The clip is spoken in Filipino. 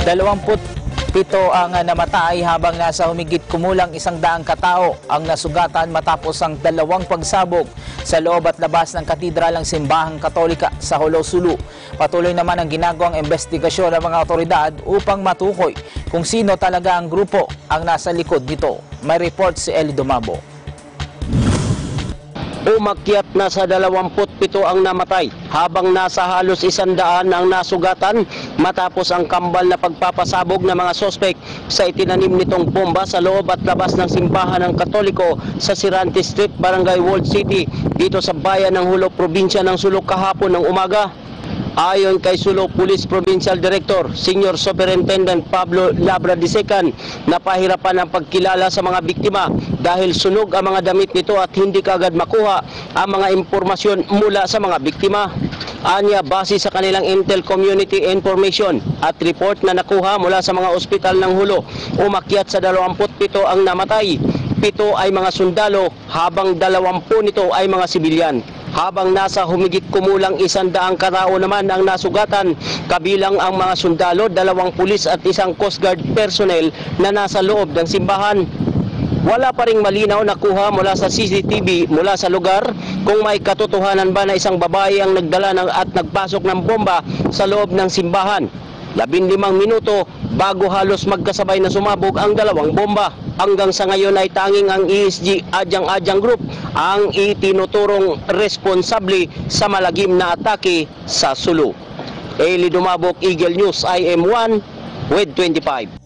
27 ang namatay habang nasa humigit kumulang 100 katao ang nasugatan matapos ang dalawang pagsabog sa loob at labas ng katedral ng Simbahang Katolika sa Hulo, Sulu. Patuloy naman ang ginagawang investigasyon ng mga otoridad upang matukoy kung sino talaga ang grupo ang nasa likod nito. May report si Eli Dumabo. Umakyat na sa 27 ang namatay habang nasa halos 100 ang nasugatan matapos ang kambal na pagpapasabog ng mga sospek sa itinanim nitong bomba sa loob at labas ng simbahan ng Katoliko sa Sirante Street, Barangay World City dito sa bayan ng Hulo, probinsya ng Sulu kahapon ng umaga. Ayon kay Sulu Police Provincial Director, Senior Superintendent Pablo Labra II, napahirapan ang pagkilala sa mga biktima dahil sunog ang mga damit nito at hindi kaagad makuha ang mga impormasyon mula sa mga biktima. Anya, base sa kanilang Intel Community Information at report na nakuha mula sa mga ospital ng Hulo, umakyat sa 27 ang namatay. 7 ay mga sundalo habang 20 nito ay mga sibilyan. Habang nasa humigit kumulang 100 katao naman ang nasugatan, kabilang ang mga sundalo, 2 pulis at 1 Coast Guard personnel na nasa loob ng simbahan. Wala pa ring malinaw na kuha mula sa CCTV mula sa lugar kung may katotohanan ba na isang babae ang nagdala at nagpasok ng bomba sa loob ng simbahan. 15 minuto bago halos magkasabay na sumabog ang 2 bomba. Hanggang sa ngayon ay tanging ang ESG Adyang-Adyang Group ang itinuturong responsable sa malagim na atake sa Sulu. Eli Dumabok, Eagle News, IM1 with 25.